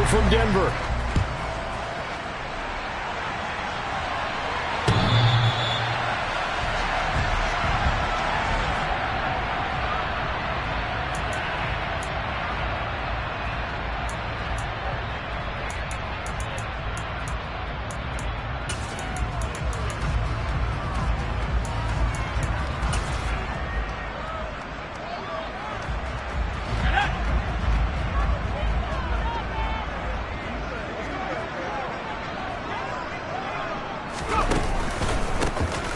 from Denver.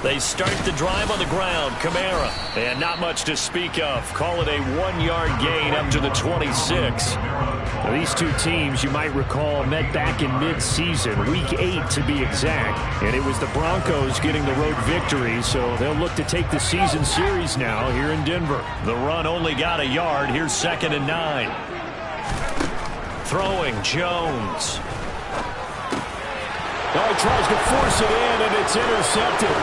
They start the drive on the ground. Kamara. And not much to speak of. Call it a 1-yard gain up to the 26. Now, these two teams, you might recall, met back in mid-season, Week 8 to be exact. And it was the Broncos getting the road victory, so they'll look to take the season series now here in Denver. The run only got a yard. Here's 2nd and 9. Throwing, Jones. Oh, he tries to force it in, and it's intercepted.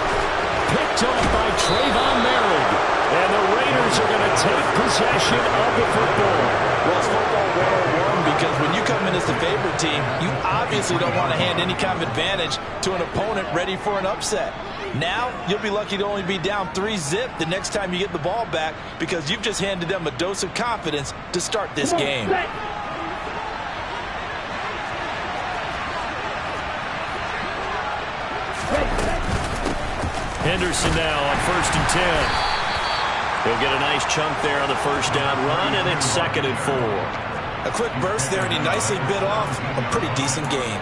Picked off by Trayvon Merrick. And the Raiders are going to take possession of the football. Well, it's football 101 because when you come in as the favorite team, you obviously don't want to hand any kind of advantage to an opponent ready for an upset. Now, you'll be lucky to only be down 3-zip the next time you get the ball back because you've just handed them a dose of confidence to start this game. Henderson now on 1st and 10. He'll get a nice chunk there on the first down run, and it's 2nd and 4. A quick burst there, and he nicely bit off a pretty decent gain.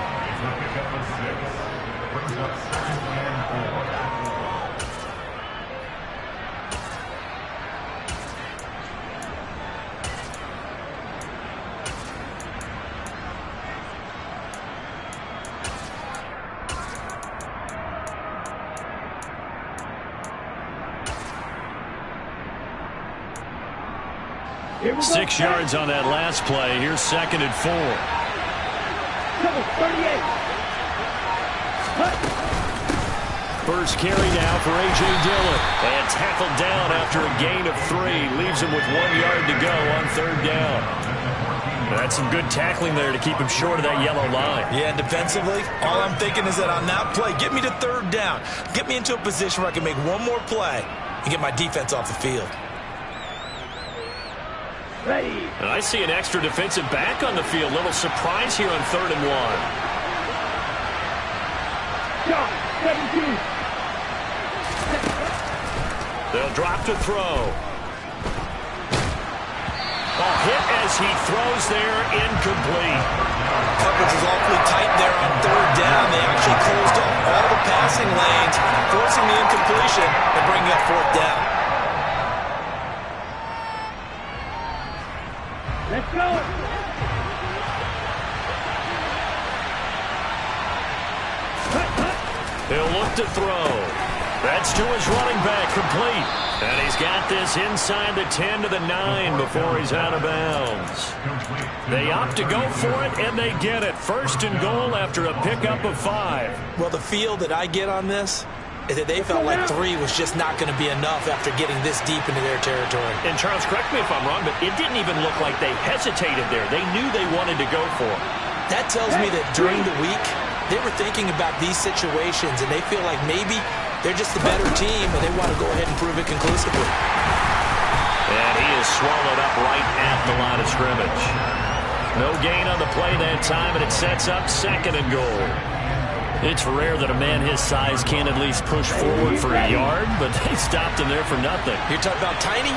Six yards on that last play. Here's 2nd and 4. First carry now for A.J. Dillon. And tackled down after a gain of 3. Leaves him with 1 yard to go on 3rd down. That's some good tackling there to keep him short of that yellow line. Yeah, and defensively, all I'm thinking is that on that play, get me to 3rd down. Get me into a position where I can make one more play and get my defense off the field. And I see an extra defensive back on the field. Little surprise here on 3rd and 1. They'll drop to throw. Ball hit as he throws there, incomplete. Coverage is awfully tight there on 3rd down. They actually closed off all the passing lanes, forcing the incompletion and bringing up 4th down. Let's go. He'll look to throw. That's to his running back, complete. And he's got this inside the 10 to the 9 before he's out of bounds. They opt to go for it, and they get it. 1st and goal after a pickup of 5. Well, the feel that I get on this is that they felt like 3 was just not going to be enough after getting this deep into their territory. And Charles, correct me if I'm wrong, but it didn't even look like they hesitated there. They knew they wanted to go for it. That tells me that during the week, they were thinking about these situations, and they feel like maybe they're just the better team, and they want to go ahead and prove it conclusively. And he is swallowed up right at the line of scrimmage. No gain on the play that time, and it sets up 2nd and goal. It's rare that a man his size can't at least push forward for a yard, but they stopped him there for nothing. You're talking about tiny?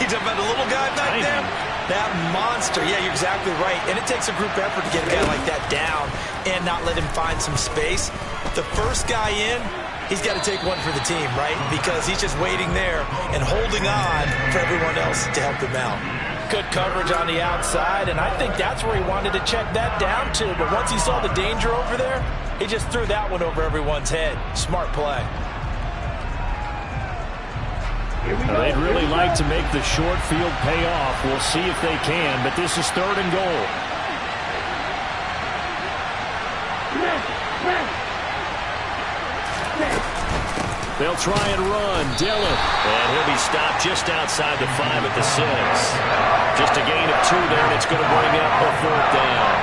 You're talking about the little guy back there? That monster. Yeah, you're exactly right. And it takes a group effort to get a guy like that down and not let him find some space. The first guy in, he's got to take one for the team, right? Because he's just waiting there and holding on for everyone else to help him out. Good coverage on the outside, and I think that's where he wanted to check that down to. But once he saw the danger over there, he just threw that one over everyone's head. Smart play. They'd really like to make the short field pay off. We'll see if they can, but this is 3rd and goal. They'll try and run. Dillon. And he'll be stopped just outside the 5 at the 6. Just a gain of 2 there, and it's going to bring up a 4th down.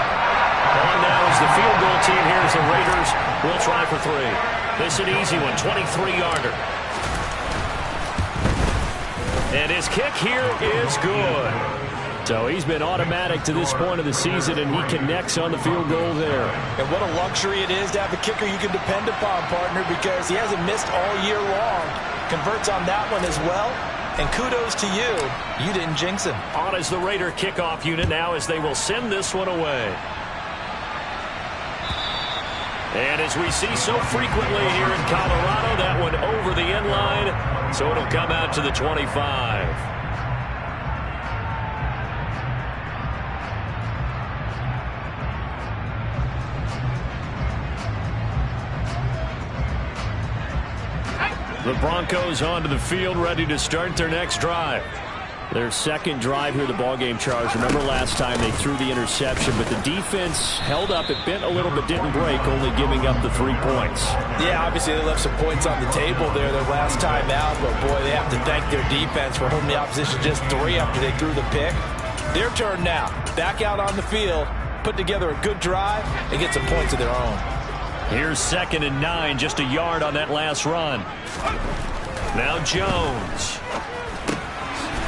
We'll try for three. This is an easy one, 23-yarder. And his kick here is good. So he's been automatic to this point of the season, and he connects on the field goal there. And what a luxury it is to have a kicker you can depend upon, partner, because he hasn't missed all year long. Converts on that one as well. And kudos to you. You didn't jinx him. On is the Raider kickoff unit now as they will send this one away. And as we see so frequently here in Colorado, that one over the end line, so it'll come out to the 25. The Broncos onto the field, ready to start their next drive. Their second drive here, the ballgame, Charles. Remember last time they threw the interception, but the defense held up. It bent a little but didn't break, only giving up the 3 points. Yeah, obviously they left some points on the table there their last time out, but boy, they have to thank their defense for holding the opposition just 3 after they threw the pick. Their turn now. Back out on the field, put together a good drive, and get some points of their own. Here's 2nd and 9, just a yard on that last run. Now Jones.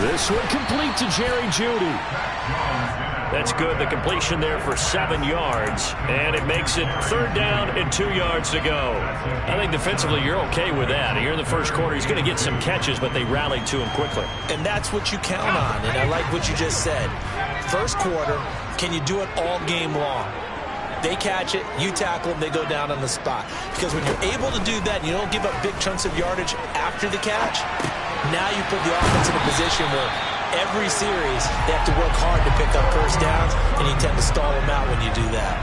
This one complete to Jerry Jeudy. That's good. The completion there for 7 yards. And it makes it 3rd down and 2 yards to go. I think defensively you're okay with that. Here in the first quarter, he's going to get some catches, but they rallied to him quickly. And that's what you count on. And I like what you just said. First quarter, can you do it all game long? They catch it, you tackle them, they go down on the spot. Because when you're able to do that, and you don't give up big chunks of yardage after the catch, now you put the offense in a position where every series they have to work hard to pick up first downs, and you tend to stall them out when you do that.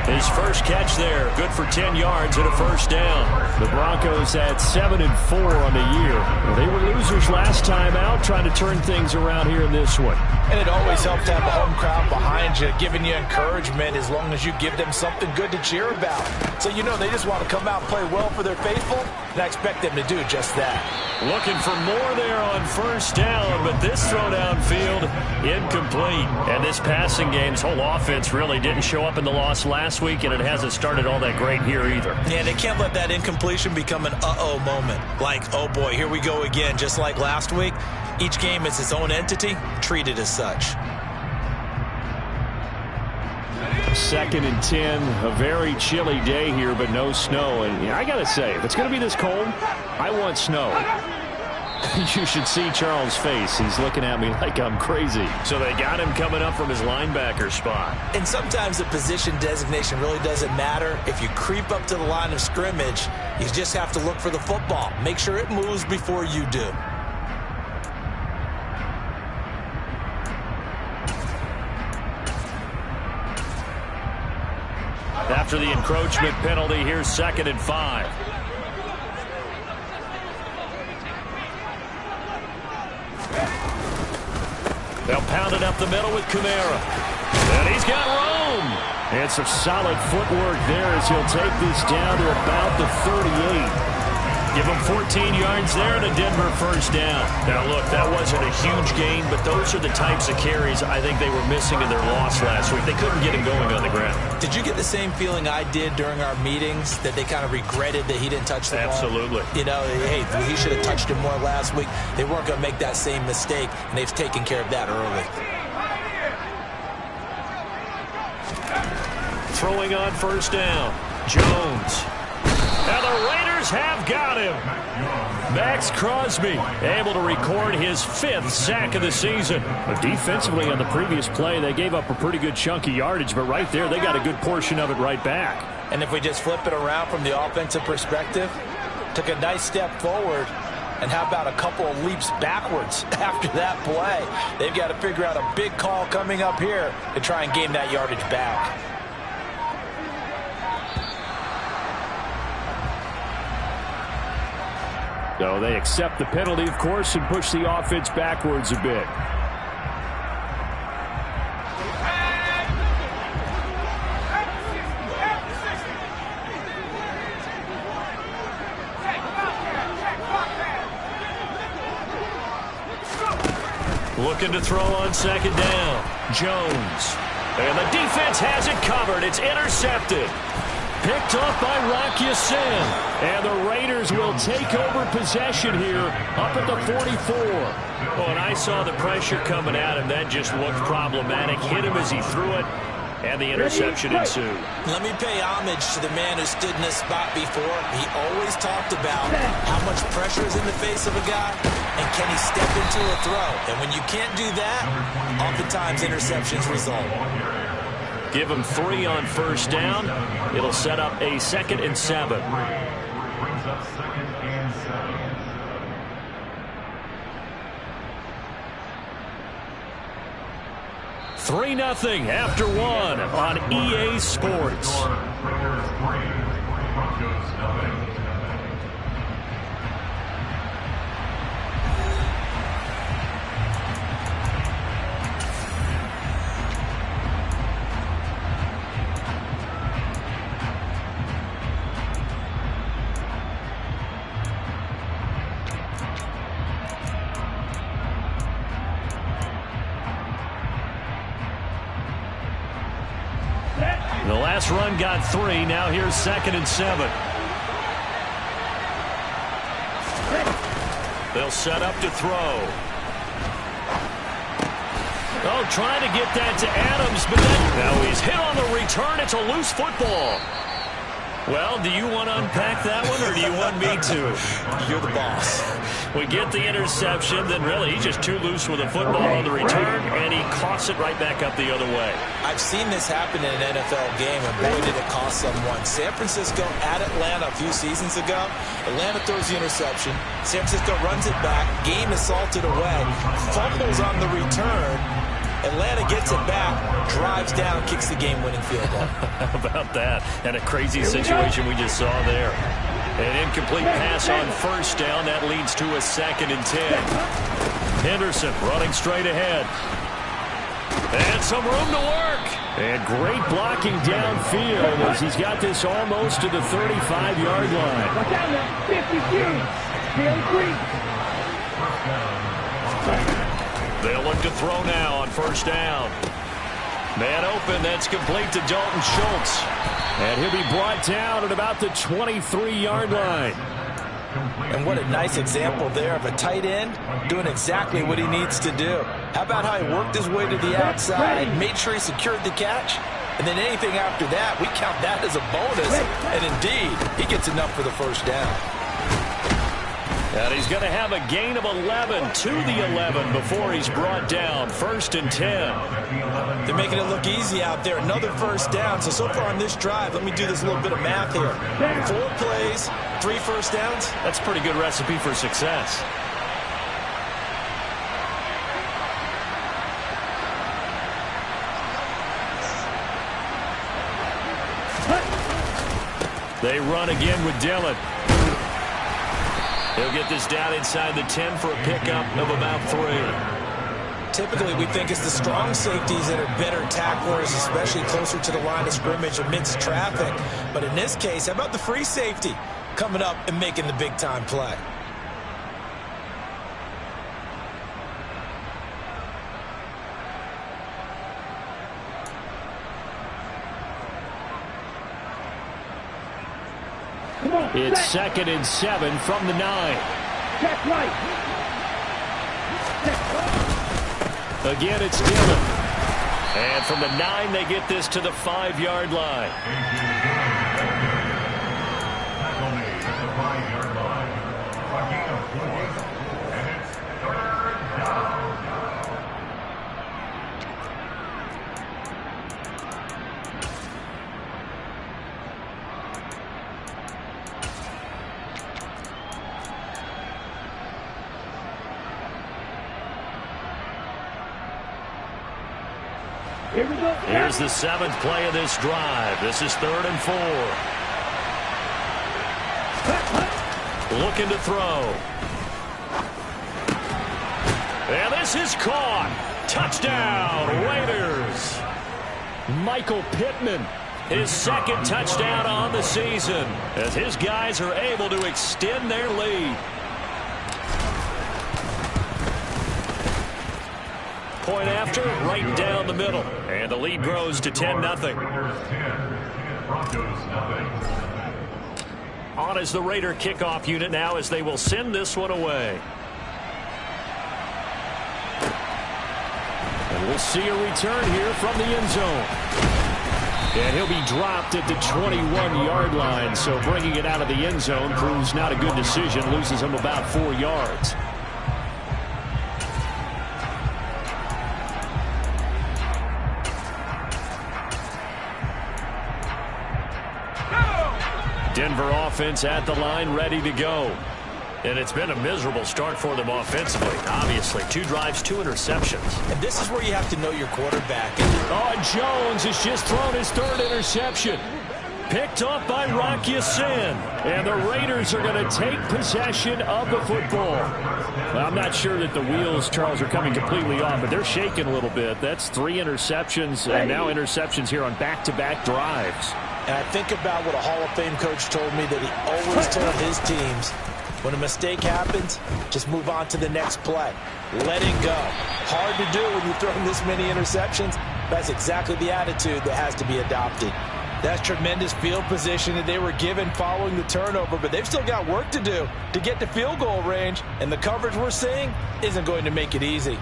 His first catch there, good for 10 yards and a first down. The Broncos at 7-4 on the year. They were losers last time out, trying to turn things around here in this one. And it always helps to have a home crowd behind you, giving you encouragement as long as you give them something good to cheer about. So you know they just want to come out and play well for their faithful, and I expect them to do just that. Looking for more there on first down, but this throw downfield incomplete. And this passing game's whole offense really didn't show up in the loss last week, and it hasn't started all that great here either. Yeah, they can't let that incompletion become an uh-oh moment. Like, oh boy, here we go again, just like last week. Each game is its own entity, treated as such. 2nd and 10, a very chilly day here, but no snow. And I got to say, if it's going to be this cold, I want snow. You should see Charles' face. He's looking at me like I'm crazy. So they got him coming up from his linebacker spot. And sometimes the position designation really doesn't matter. If you creep up to the line of scrimmage, you just have to look for the football. Make sure it moves before you do. After the encroachment penalty, here's 2nd and 5. They'll pound it up the middle with Kamara. And he's got room. And some solid footwork there as he'll take this down to about the 38. Give him 14 yards there and a Denver first down. Now, look, that wasn't a huge gain, but those are the types of carries I think they were missing in their loss last week. They couldn't get him going on the ground. Did you get the same feeling I did during our meetings, that they kind of regretted that he didn't touch the ball? Absolutely. You know, hey, he should have touched him more last week. They weren't going to make that same mistake, and they've taken care of that early. Throwing on first down, Jones. And the Raiders have got him. Max Crosby able to record his 5th sack of the season. But defensively on the previous play, they gave up a pretty good chunk of yardage, but right there, they got a good portion of it right back. And if we just flip it around from the offensive perspective, took a nice step forward, and how about a couple of leaps backwards after that play? They've got to figure out a big call coming up here to try and gain that yardage back. So they accept the penalty, of course, and push the offense backwards a bit. Looking to throw on 2nd down. Jones. And the defense has it covered. It's intercepted. Picked off by Rock Ya-Sin. And the Raiders will take over possession here up at the 44. Oh, and I saw the pressure coming at him. That just looked problematic. Hit him as he threw it. And the interception ensued. Let me pay homage to the man who stood in this spot before. He always talked about how much pressure is in the face of a guy, and can he step into a throw. And when you can't do that, oftentimes interceptions result. Give him 3 on first down. It'll set up a 2nd and 7. 3-0 after 1 on EA Sports. The last run got 3. Now here's 2nd and 7. They'll set up to throw. Oh, trying to get that to Adams, but now he's hit on the return. It's a loose football. Well, do you want to unpack that one, or do you want me to? You're the boss. We get the interception, then really he's just too loose with the football on the return, and he coughs it right back up the other way. I've seen this happen in an NFL game, and boy, did it cost someone. San Francisco at Atlanta a few seasons ago. Atlanta throws the interception. San Francisco runs it back. Game is salted away. Fumbles on the return. Atlanta gets it back, drives down, kicks the game-winning field goal. How about that? And a crazy situation we just saw there. An incomplete pass on first down. That leads to a 2nd and 10. Henderson running straight ahead. And some room to work. And great blocking downfield as he's got this almost to the 35-yard line. Watch out now. 53. They'll look to throw now on first down. Man open, that's complete to Dalton Schultz. And he'll be brought down at about the 23-yard line. And what a nice example there of a tight end doing exactly what he needs to do. How about how he worked his way to the outside, made sure he secured the catch, and then anything after that, we count that as a bonus. And indeed, he gets enough for the first down. And he's going to have a gain of 11 to the 11 before he's brought down. 1st and 10. They're making it look easy out there. Another first down. So far on this drive, let me do this little bit of math here. 4 plays, 3 first downs. That's a pretty good recipe for success. They run again with Dillon. He'll get this down inside the 10 for a pickup of about 3. Typically, we think it's the strong safeties that are better tacklers, especially closer to the line of scrimmage amidst traffic. But in this case, how about the free safety coming up and making the big-time play? It's 2nd and 7 from the 9. Check right. Again, it's Dillon. And from the 9, they get this to the 5-yard line. Here we go. Here's the 7th play of this drive. This is 3rd and 4. Looking to throw. And this is caught. Touchdown, Raiders. Michael Pittman, his 2nd touchdown on the season, as his guys are able to extend their lead. Point after, right down the middle. And the lead grows to 10-0. On is the Raider kickoff unit now as they will send this one away. And we'll see a return here from the end zone. And he'll be dropped at the 21-yard line, so bringing it out of the end zone proves not a good decision, loses him about 4 yards. Denver offense at the line, ready to go. And it's been a miserable start for them offensively, obviously. 2 drives, 2 interceptions. And this is where you have to know your quarterback. Oh, Jones has just thrown his 3rd interception. Picked off by Rocky Sin. And the Raiders are going to take possession of the football. Well, I'm not sure that the wheels, Charles, are coming completely off, but they're shaking a little bit. That's 3 interceptions, and now interceptions here on back-to-back drives. And I think about what a Hall of Fame coach told me that he always told his teams, when a mistake happens, just move on to the next play. Let it go. Hard to do when you've thrown this many interceptions. That's exactly the attitude that has to be adopted. That's tremendous field position that they were given following the turnover, but they've still got work to do to get to field goal range, and the coverage we're seeing isn't going to make it easy.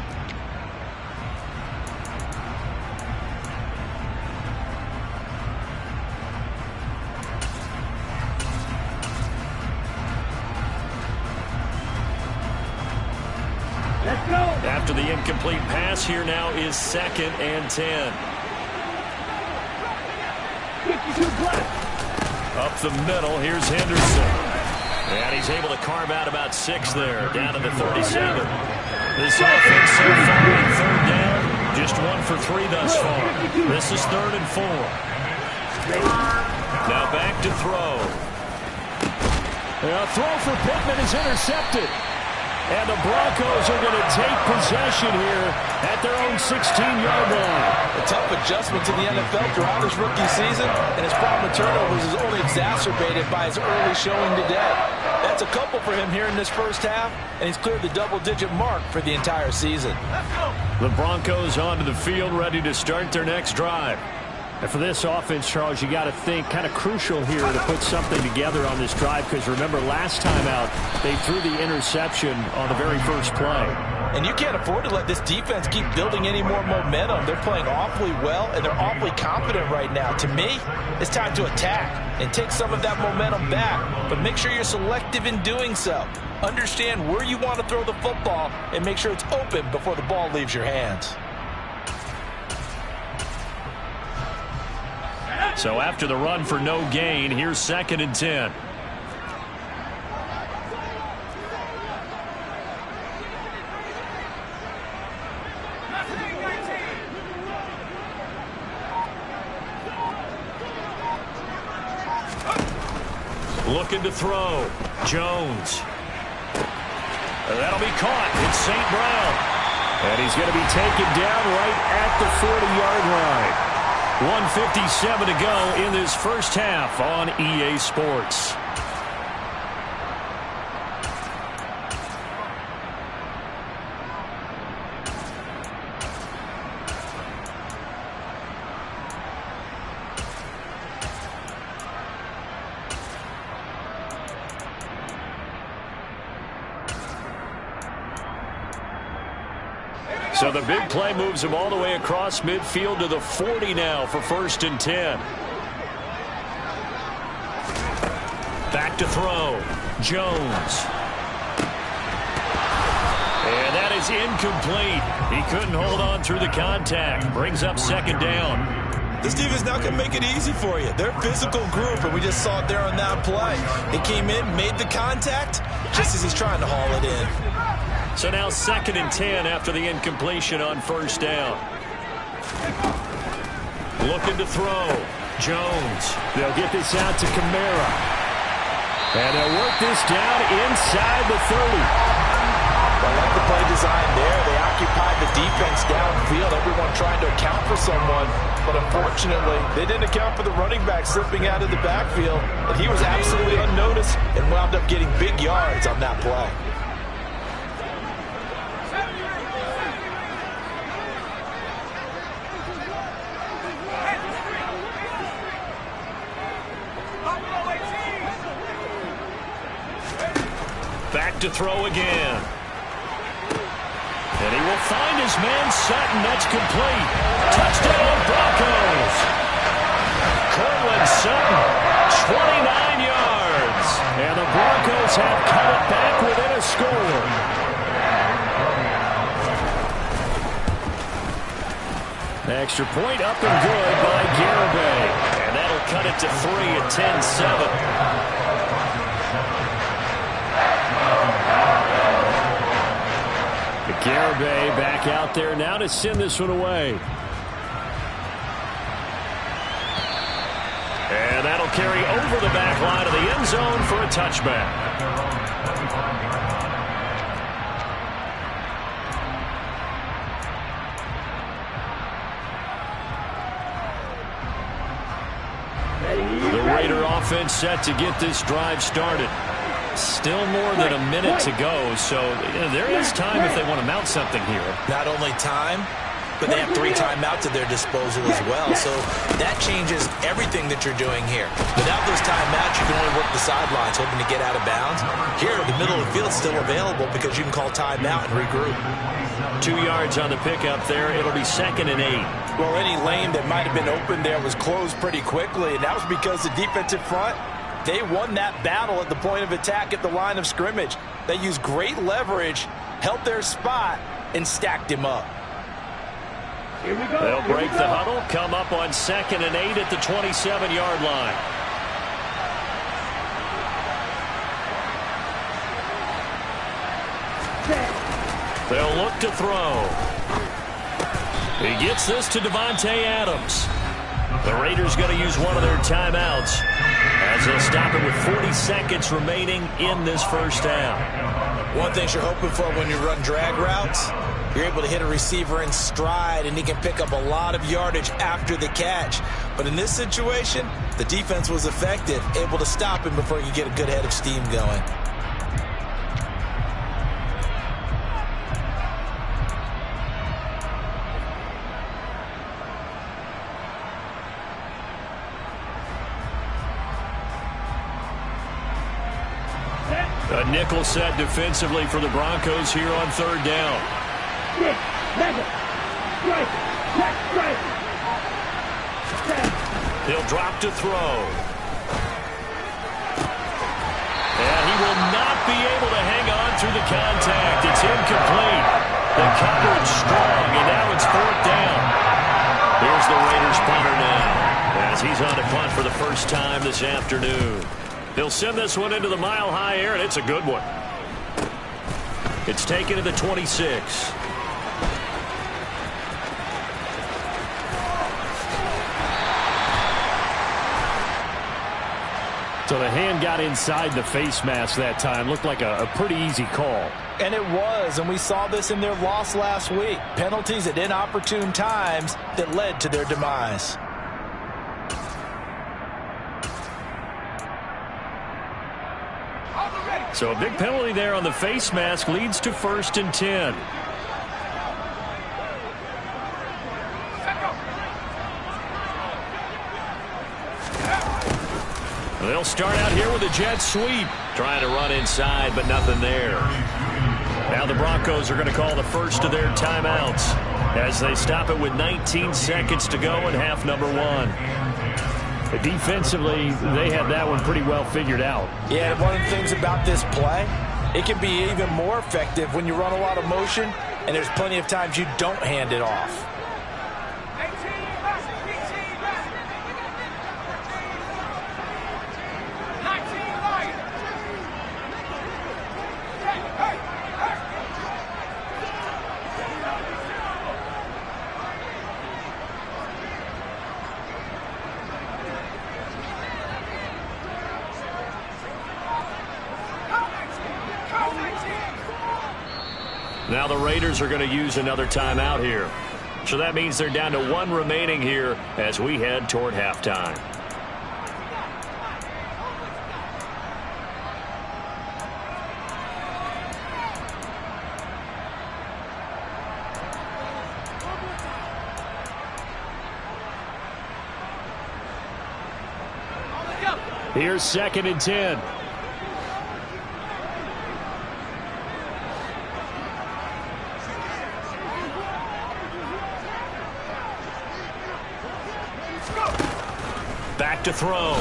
After the incomplete pass, here now is 2nd and 10. 52 left. Up the middle, here's Henderson. And he's able to carve out about 6 there, down to the 37. This offense so far in 3rd down, just 1 for 3 thus far. This is 3rd and 4. Now back to throw. A throw for Pittman is intercepted. And the Broncos are going to take possession here at their own 16-yard line. A tough adjustment to the NFL throughout his rookie season, and his problem with turnovers is only exacerbated by his early showing today. That's a couple for him here in this first half, and he's cleared the double-digit mark for the entire season. The Broncos onto the field, ready to start their next drive. And for this offense, Charles, you got to think kind of crucial here to put something together on this drive, because remember, last time out, they threw the interception on the very first play. And you can't afford to let this defense keep building any more momentum. They're playing awfully well, and they're awfully confident right now. To me, it's time to attack and take some of that momentum back, but make sure you're selective in doing so. Understand where you want to throw the football and make sure it's open before the ball leaves your hands. So after the run for no gain, here's 2nd and 10. Looking to throw. Jones. That'll be caught. It's St. Brown. And he's going to be taken down right at the 40-yard line. 1:57 to go in this first half on EA Sports. So the big play moves him all the way across midfield to the 40 now for 1st and 10. Back to throw. Jones. And that is incomplete. He couldn't hold on through the contact. Brings up 2nd down. This defense not going to make it easy for you. They're a physical group, and we just saw it there on that play. He came in, made the contact, just as he's trying to haul it in. So now 2nd and 10 after the incompletion on 1st down. Looking to throw. Jones. They'll get this out to Kamara. And they'll work this down inside the 30. I like the play design there. They occupied the defense downfield, everyone trying to account for someone. But unfortunately, they didn't account for the running back slipping out of the backfield. And he was absolutely unnoticed and wound up getting big yards on that play. to throw again. And he will find his man Sutton. That's complete. Touchdown, Broncos. Cortland Sutton, 29 yards. And the Broncos have cut it back within a score. Extra point up and good by Garibay. And that'll cut it to 3 at 10-7. Garibay back out there now to send this one away. And that'll carry over the back line of the end zone for a touchback. The Raider offense set to get this drive started. Still more than a minute to go, so there is time if they want to mount something here. Not only time, but they have 3 timeouts at their disposal as well, so that changes everything that you're doing here. Without those timeouts, you can only work the sidelines, hoping to get out of bounds. Here, the middle of the field is still available because you can call timeout and regroup. 2 yards on the pickup there. It'll be 2nd and 8. Well, any lane that might have been open there was closed pretty quickly, and that was because the defensive front, they won that battle at the point of attack at the line of scrimmage. They used great leverage, held their spot, and stacked him up. Here we go. They'll break the huddle, come up on 2nd and 8 at the 27-yard line. They'll look to throw. He gets this to Devontae Adams. The Raiders going to use one of their timeouts as they'll stop it with 40 seconds remaining in this first down. One thing you're hoping for when you run drag routes, you're able to hit a receiver in stride, and he can pick up a lot of yardage after the catch. But in this situation, the defense was effective, able to stop him before he could get a good head of steam going. A nickel set defensively for the Broncos here on 3rd down. He'll drop to throw. And he will not be able to hang on through the contact. It's incomplete. The coverage strong, and now it's 4th down. Here's the Raiders punter now as he's on a punt for the first time this afternoon. He'll send this one into the mile-high air, and it's a good one. It's taken to the 26. So the hand got inside the face mask that time. Looked like a pretty easy call. And it was, and we saw this in their loss last week. Penalties at inopportune times that led to their demise. So a big penalty there on the face mask leads to 1st and 10. They'll start out here with a jet sweep. Trying to run inside, but nothing there. Now the Broncos are going to call the first of their timeouts as they stop it with 19 seconds to go in half number 1. Defensively, they had that one pretty well figured out. Yeah, one of the things about this play, it can be even more effective when you run a lot of motion, and there's plenty of times you don't hand it off. Now the Raiders are going to use another timeout here. So that means they're down to 1 remaining here as we head toward halftime. Here's 2nd and 10. Back to throw.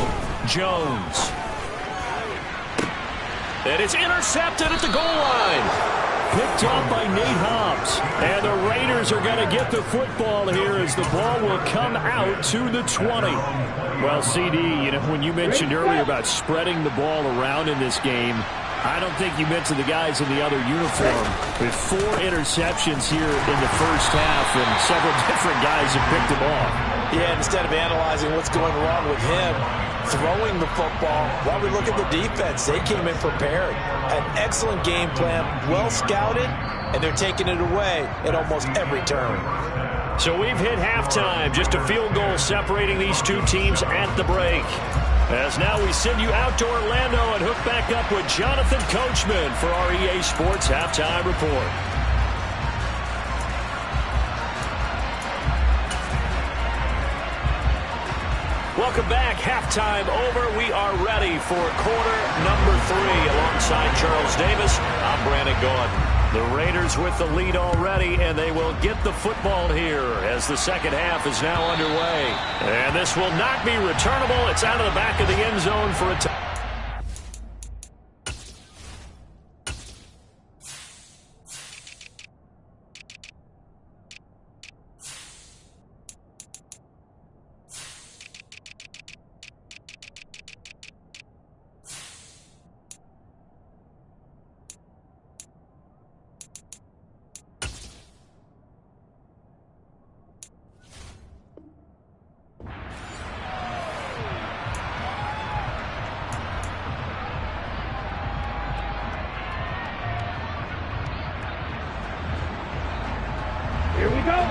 Jones. And it's intercepted at the goal line. Picked off by Nate Hobbs. And the Raiders are going to get the football here as the ball will come out to the 20. Well, CD, when you mentioned earlier about spreading the ball around in this game, I don't think you mentioned the guys in the other uniform. With 4 interceptions here in the first half, and several different guys have picked them off. Yeah, instead of analyzing what's going wrong with him, throwing the football, while we look at the defense, they came in prepared. An excellent game plan, well scouted, and they're taking it away at almost every turn. So we've hit halftime, just a field goal separating these two teams at the break. As now we send you out to Orlando and hook back up with Jonathan Coachman for our EA Sports Halftime Report. Welcome back. Halftime over. We are ready for quarter number 3. Alongside Charles Davis, I'm Brandon Gaudin. The Raiders with the lead already, and they will get the football here as the second half is now underway. And this will not be returnable. It's out of the back of the end zone for a touchdown.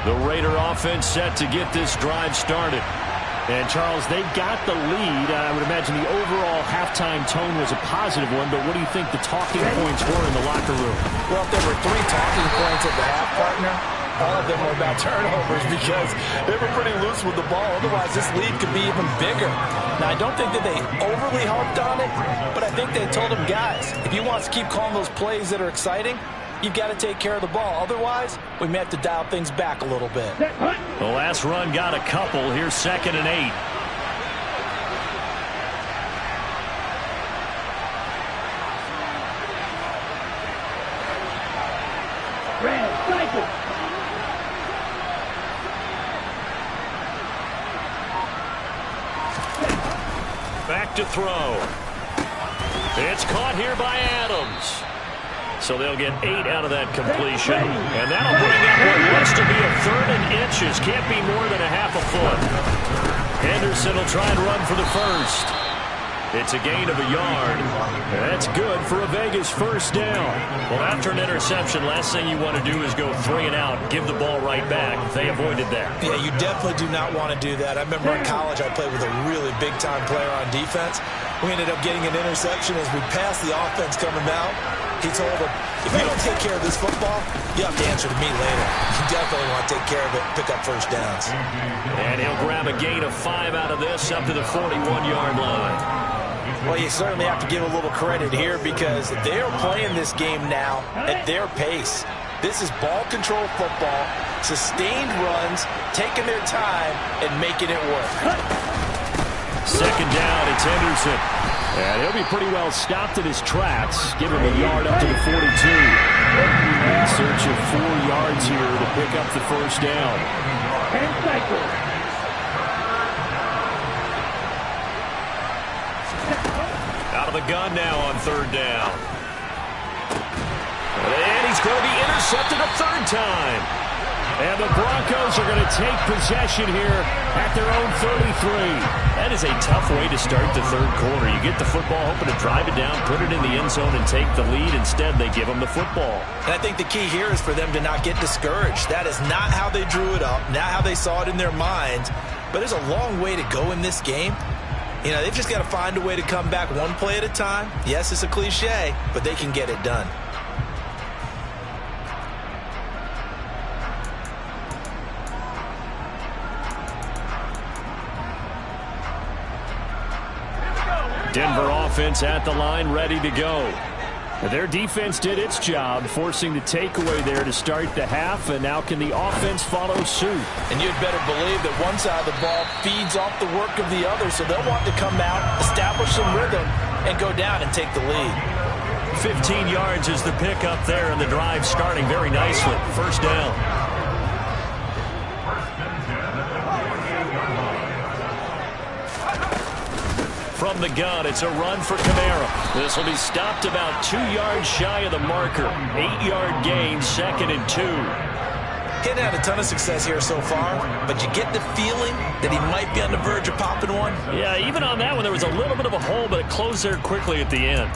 The Raider offense set to get this drive started. And, Charles, they got the lead. I would imagine the overall halftime tone was a positive one, but what do you think the talking points were in the locker room? Well, if there were 3 talking points at the half, partner, all of them were about turnovers because they were pretty loose with the ball. Otherwise, this lead could be even bigger. Now, I don't think that they overly harped on it, but I think they told them, guys, if you want to keep calling those plays that are exciting, you've got to take care of the ball. Otherwise, we may have to dial things back a little bit. The last run got a couple. Here's 2nd and 8. Back to throw. It's caught here by Adams. So they'll get 8 out of that completion. And that'll bring up what looks to be a 3rd and inches. Can't be more than a half a foot. Henderson will try and run for the first. It's a gain of a yard. That's good for a Vegas first down. Well, after an interception, last thing you want to do is go 3 and out, give the ball right back. They avoided that. Yeah, you definitely do not want to do that. I remember in college I played with a really big-time player on defense. We ended up getting an interception as we passed the offense coming out. He told him, if you don't take care of this football, you have to answer to me later. You definitely want to take care of it, pick up first downs. And he'll grab a gain of 5 out of this up to the 41-yard line. Well, you certainly have to give a little credit here because they're playing this game now at their pace. This is ball control football, sustained runs, taking their time, and making it work. 2nd down, it's Henderson. And he'll be pretty well stopped in his tracks. Give him a yard up to the 42. In search of 4 yards here to pick up the first down. Out of the gun now on 3rd down. And he's going to be intercepted a 3rd time. And the Broncos are going to take possession here at their own 33. That is a tough way to start the 3rd quarter. You get the football, hoping to drive it down, put it in the end zone, and take the lead. Instead, they give them the football. And I think the key here is for them to not get discouraged. That is not how they drew it up, not how they saw it in their minds. But there's a long way to go in this game. You know, they've just got to find a way to come back one play at a time. Yes, it's a cliche, but they can get it done. Denver offense at the line, ready to go. Their defense did its job, forcing the takeaway there to start the half, and now can the offense follow suit? And you'd better believe that one side of the ball feeds off the work of the other, so they'll want to come out, establish some rhythm, and go down and take the lead. 15 yards is the pickup there, and the drive starting very nicely. First down. From the gun, it's a run for Kamara. This will be stopped about 2 yards shy of the marker. 8-yard gain, 2nd and 2. Hadn't had a ton of success here so far, but you get the feeling that he might be on the verge of popping one. Yeah, even on that one, there was a little bit of a hole, but it closed there quickly at the end.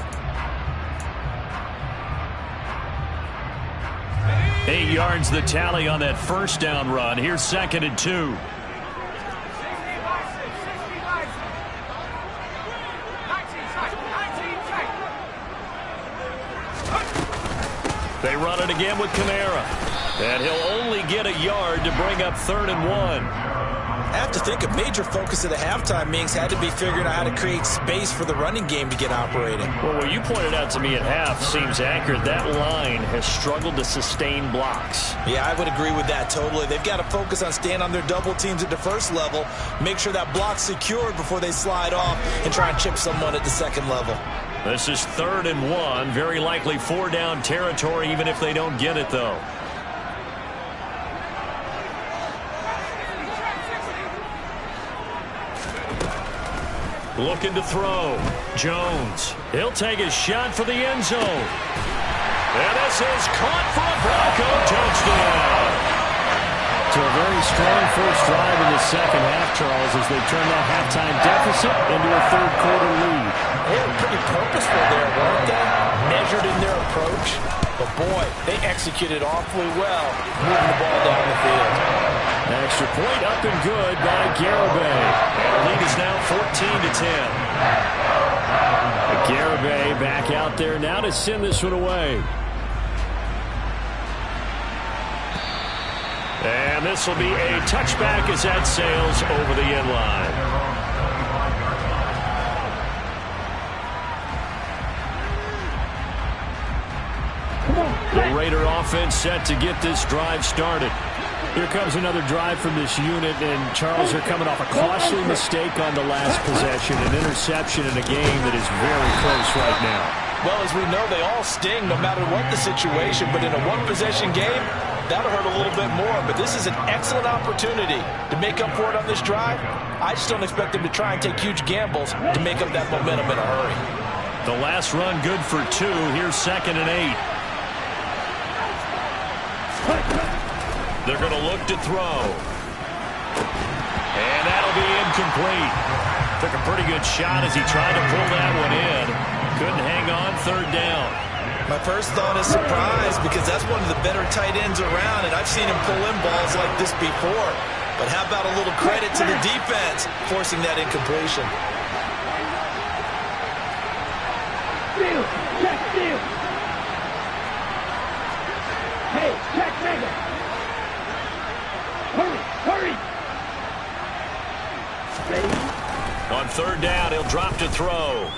8 yards the tally on that first down run. Here's 2nd and 2. They run it again with Kamara. And he'll only get a yard to bring up 3rd and 1. I have to think a major focus of the halftime meetings had to be figuring out how to create space for the running game to get operating. Well, what you pointed out to me at half seems accurate. That line has struggled to sustain blocks. Yeah, I would agree with that totally. They've got to focus on staying on their double teams at the first level, make sure that block's secured before they slide off and try and chip someone at the second level. This is 3rd and 1. Very likely 4-down territory, even if they don't get it, though. Looking to throw. Jones. He'll take a shot for the end zone. And this is caught for a Bronco touchdown. So a very strong first drive in the second half, Charles, as they turn that halftime deficit into a third-quarter lead. They were pretty purposeful there, weren't they? Measured in their approach. But, boy, they executed awfully well, moving the ball down the field. An extra point up and good by Garibay. And the lead is now 14-10. Garibay back out there now to send this one away. And this will be a touchback as that sails over the end line. The Raider offense set to get this drive started. Here comes another drive from this unit, and Charles, they're coming off a costly mistake on the last possession, an interception in a game that is very close right now. Well, as we know, they all sting no matter what the situation, but in a one-possession game, that'll hurt a little bit more, but this is an excellent opportunity to make up for it on this drive. I just don't expect them to try and take huge gambles to make up that momentum in a hurry. The last run good for 2. Here's 2nd and 8. They're going to look to throw. And that'll be incomplete. Took a pretty good shot as he tried to pull that one in. Couldn't hang on, 3rd down. My first thought is surprise, because that's one of the better tight ends around, and I've seen him pull in balls like this before. But how about a little credit to the defense forcing that incompletion? Steal! Check steal! Hey, check mega! Hurry! Hurry! On 3rd down, he'll drop to throw.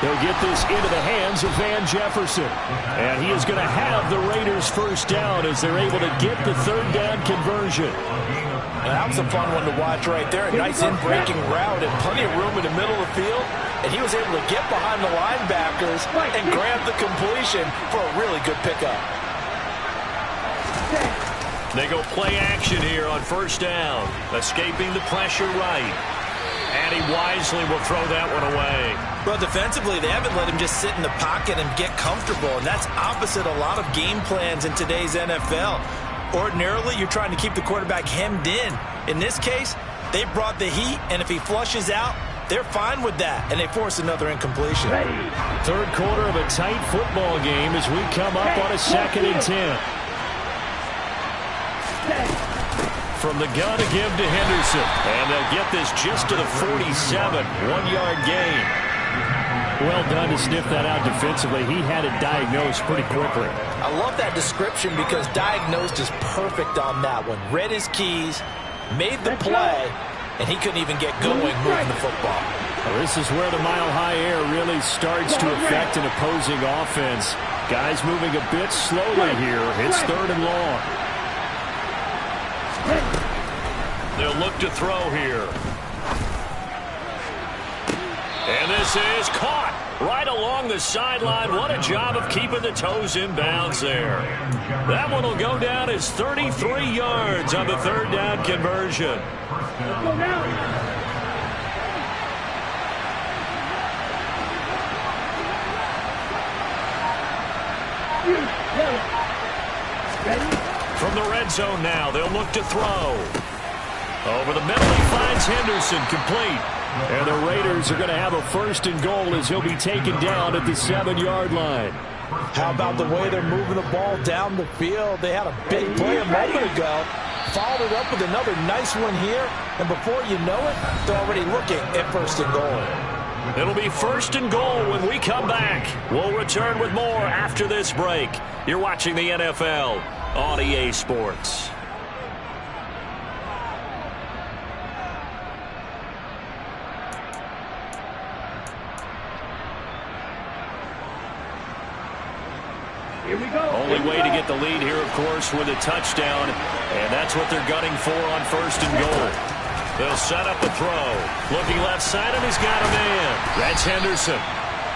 They'll get this into the hands of Van Jefferson. And he is going to have the Raiders first down as they're able to get the 3rd down conversion. And that was a fun one to watch right there. A nice in-breaking route and plenty of room in the middle of the field. And he was able to get behind the linebackers and grab the completion for a really good pickup. They go play action here on 1st down. Escaping the pressure right. And he wisely will throw that one away. Well, defensively, they haven't let him just sit in the pocket and get comfortable, and that's opposite a lot of game plans in today's NFL. Ordinarily, you're trying to keep the quarterback hemmed in. In this case, they brought the heat, and if he flushes out, they're fine with that, and they force another incompletion. 3rd quarter of a tight football game as we come up on a 2nd and 10. From the gun to give to Henderson. And they'll get this just to the 47. 1-yard gain. Well done to sniff that out defensively. He had it diagnosed pretty quickly. I love that description because diagnosed is perfect on that one. Read his keys, made the play, and he couldn't even get going moving the football. Well, this is where the mile-high air really starts to affect an opposing offense. Guys moving a bit slowly here. It's 3rd and long. They'll look to throw here. And this is caught right along the sideline. What a job of keeping the toes in bounds there. That one will go down as 33 yards on the 3rd down conversion. Go down. From the red zone now, they'll look to throw. Over the middle, he finds Henderson, complete. And the Raiders are going to have a 1st and goal as he'll be taken down at the 7-yard line. How about the way they're moving the ball down the field? They had a big play a moment ago. Followed it up with another nice one here. And before you know it, they're already looking at 1st and goal. It'll be 1st and goal when we come back. We'll return with more after this break. You're watching the NFL on EA Sports. Here we go. Only way to get the lead here, of course, with a touchdown. And that's what they're gunning for on 1st and goal. They'll set up a throw. Looking left side, and he's got a man. That's Henderson.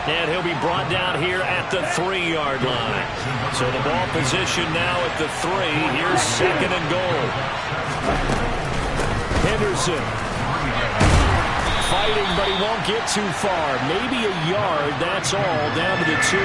And he'll be brought down here at the 3-yard line. So the ball position now at the 3. Here's 2nd and goal. Henderson. Fighting, but he won't get too far. Maybe a yard, that's all, down to the 2.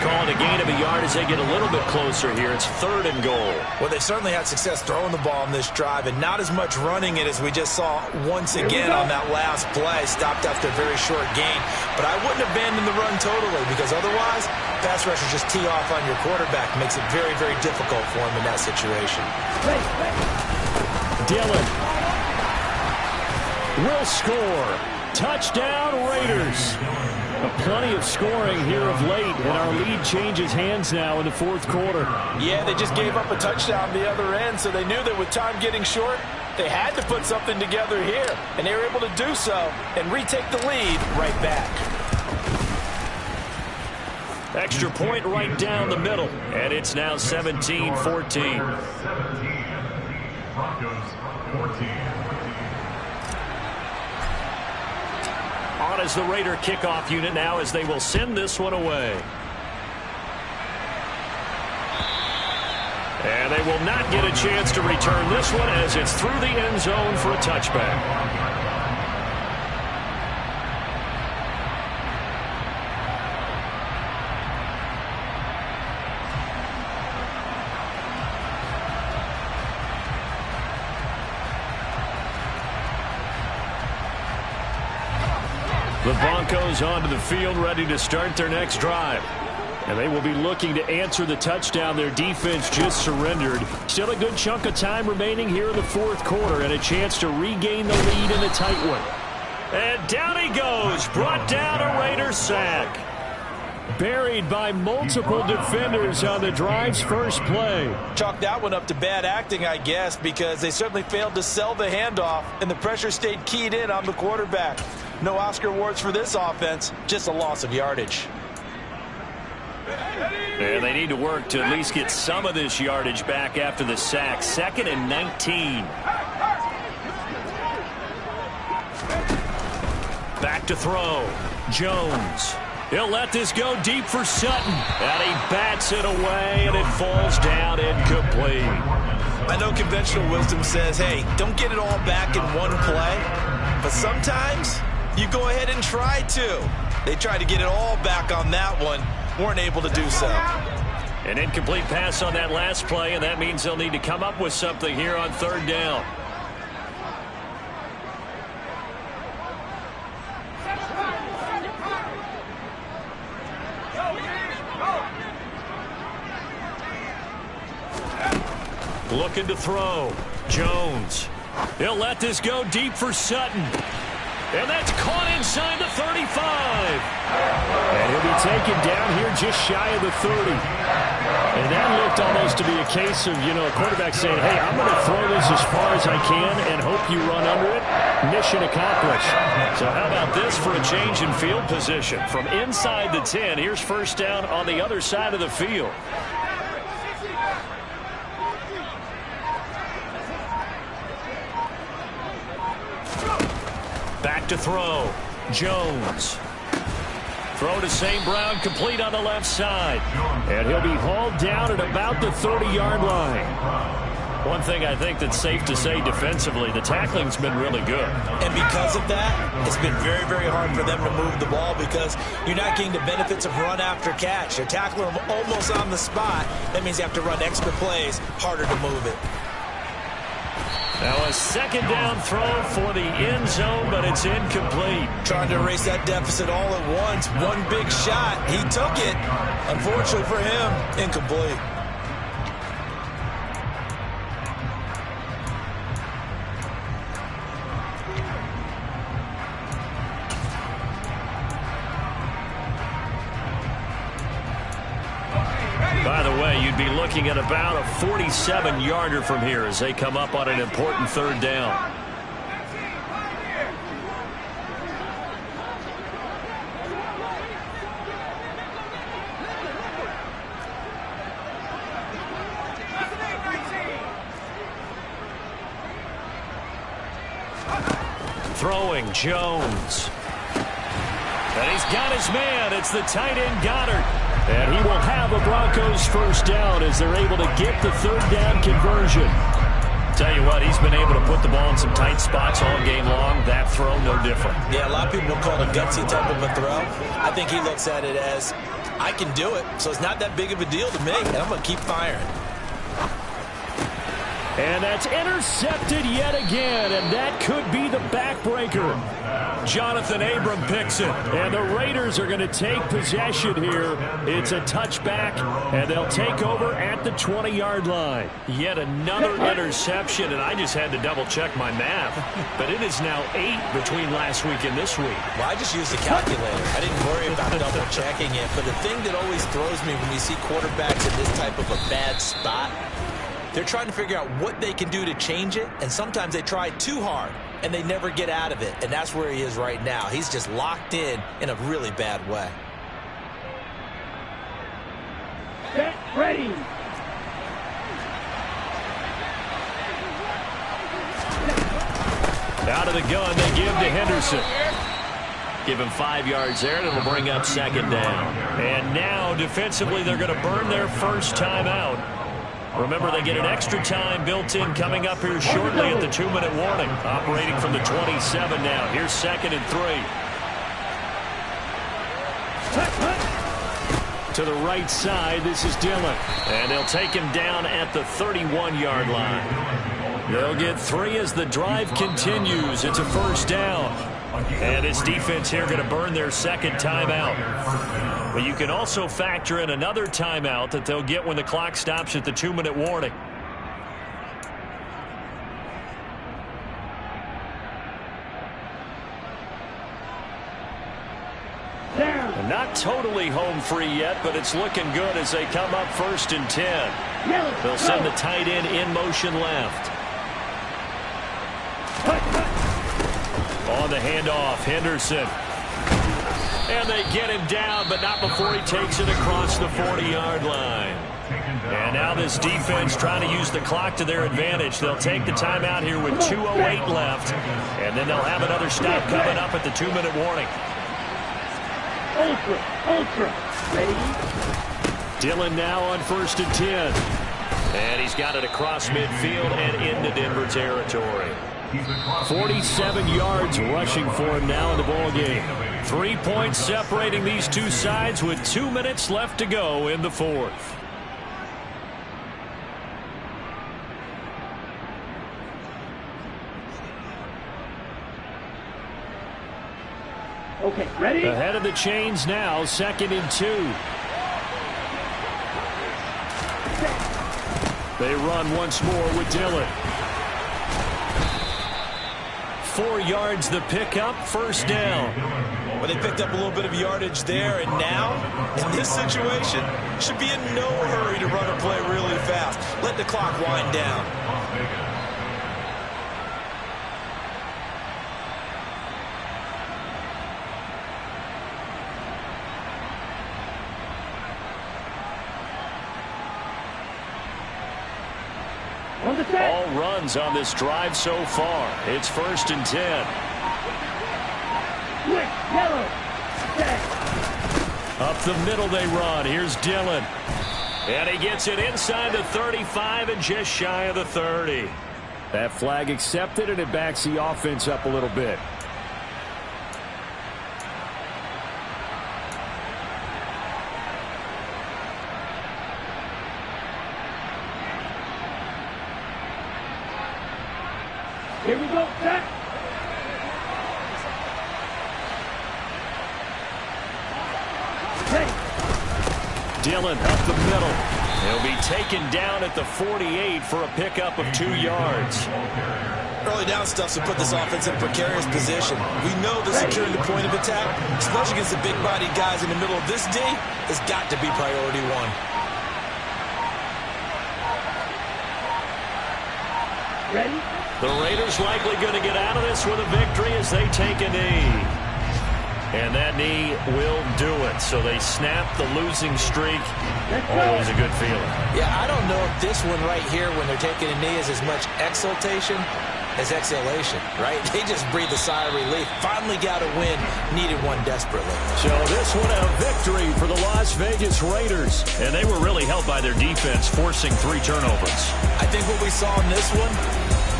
Calling a gain of a yard as they get a little bit closer here. It's 3rd and goal. Well, they certainly had success throwing the ball on this drive, and not as much running it as we just saw once again on that last play. Stopped after a very short gain. But I wouldn't abandon the run totally, because otherwise, pass rushers just tee off on your quarterback. Makes it very, very difficult for him in that situation. Dillon will score. Touchdown, Raiders. Plenty of scoring here of late, and our lead changes hands now in the 4th quarter. Yeah, they just gave up a touchdown the other end, so they knew that with time getting short, they had to put something together here, and they were able to do so and retake the lead right back. Extra point right down the middle, and it's now 17-14. Broncos 14. On as the Raider kickoff unit now as they will send this one away. And they will not get a chance to return this one as it's through the end zone for a touchback. The Broncos onto the field, ready to start their next drive. And they will be looking to answer the touchdown their defense just surrendered. Still a good chunk of time remaining here in the 4th quarter and a chance to regain the lead in a tight one. And down he goes, brought down a Raider sack. Buried by multiple defenders on the drive's first play. Chalk that one up to bad acting, I guess, because they certainly failed to sell the handoff, and the pressure stayed keyed in on the quarterback. No Oscar awards for this offense, just a loss of yardage. And they need to work to at least get some of this yardage back after the sack. 2nd and 19. Back to throw. Jones. He'll let this go deep for Sutton. And he bats it away, and it falls down incomplete. I know conventional wisdom says, hey, don't get it all back in one play. But sometimes you go ahead and try to. They tried to get it all back on that one. Weren't able to do so. An incomplete pass on that last play, and that means they'll need to come up with something here on 3rd down. Looking to throw. Jones. He'll let this go deep for Sutton. And that's caught inside the 35. And he'll be taken down here just shy of the 30. And that looked almost to be a case of, a quarterback saying, hey, I'm going to throw this as far as I can and hope you run under it. Mission accomplished. So how about this for a change in field position? From inside the 10, here's first down on the other side of the field. Back to throw. Jones. Throw to St. Brown, complete on the left side. And he'll be hauled down at about the 30-yard line. One thing I think that's safe to say defensively, the tackling's been really good. And because of that, it's been very, very hard for them to move the ball because you're not getting the benefits of run after catch. They're tackling them almost on the spot. That means you have to run extra plays, harder to move it. Now a second down throw for the end zone, but it's incomplete. Trying to erase that deficit all at once. One big shot. He took it. Unfortunately for him, incomplete. By the way, you'd be looking at about a 47-yarder from here as they come up on an important third down. Throwing Jones. And he's got his man. It's the tight end Goddard. And he will have a Broncos first down as they're able to get the third down conversion. Tell you what, he's been able to put the ball in some tight spots all game long. That throw, no different. Yeah, a lot of people call it a gutsy type of a throw. I think he looks at it as, I can do it, so it's not that big of a deal to me, and I'm going to keep firing. And that's intercepted yet again, and that could be the backbreaker. Jonathan Abram picks it, and the Raiders are going to take possession here. It's a touchback, and they'll take over at the 20-yard line. Yet another interception, and I just had to double-check my math. But it is now 8 between last week and this week. Well, I just used the calculator. I didn't worry about double-checking it. But the thing that always throws me when you see quarterbacks in this type of a bad spot, they're trying to figure out what they can do to change it, and sometimes they try too hard, and they never get out of it, and that's where he is right now. He's just locked in a really bad way. Get ready. Out of the gun, they give to Henderson. Give him 5 yards there, and it'll bring up second down. And now, defensively, they're going to burn their first time out. Remember, they get an extra time built in coming up here shortly at the 2-minute warning. Operating from the 27 now. Here's 2nd and 3. To the right side, this is Dillon. And they'll take him down at the 31-yard line. They'll get 3 as the drive continues. It's a first down. And this defense here going to burn their second timeout. But you can also factor in another timeout that they'll get when the clock stops at the 2-minute warning. And not totally home free yet, but it's looking good as they come up 1st and 10. They'll send the tight end in motion left. On the handoff, Henderson. And they get him down, but not before he takes it across the 40-yard line. And now this defense trying to use the clock to their advantage. They'll take the timeout here with 2:08 left. And then they'll have another stop coming up at the 2-minute warning. Ultra. Ready? Dillon now on 1st and 10. And he's got it across midfield and into Denver territory. 47 yards rushing for him now in the ballgame. 3 points separating these two sides with 2 minutes left to go in the fourth. Okay, ready? Ahead of the chains now, 2nd and 2. They run once more with Dillon. 4 yards the pickup, first down. Well, they picked up a little bit of yardage there, and now, in this situation, should be in no hurry to run a play really fast. Let the clock wind down. All runs on this drive so far. It's 1st and 10. Quick, yellow, set. Up the middle they run. Here's Dillon. And he gets it inside the 35 and just shy of the 30. That flag accepted, and it backs the offense up a little bit. Here we go, set. Ready. Dillon up the middle. He'll be taken down at the 48 for a pickup of 2 yards. Early down stuff to put this offense in a precarious position. We know that securing the point of attack, especially against the big-bodied guys in the middle of this D, has got to be priority one. Ready. The Raiders likely going to get out of this with a victory as they take a knee. And that knee will do it. So they snap the losing streak. Always a good feeling. Yeah, I don't know if this one right here, when they're taking a knee, is as much exultation as exhalation, right? They just breathe a sigh of relief. Finally got a win. Needed one desperately. So this one a victory for the Las Vegas Raiders. And they were really helped by their defense, forcing 3 turnovers. I think what we saw in this one,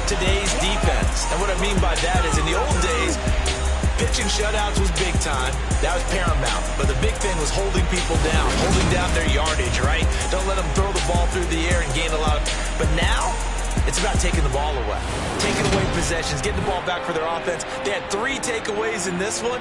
today's defense. And what I mean by that is in the old days, pitching shutouts was big time. That was paramount. But the big thing was holding people down, holding down their yardage, right? Don't let them throw the ball through the air and gain a lot of... But now, it's about taking the ball away. Taking away possessions, getting the ball back for their offense. They had 3 takeaways in this one.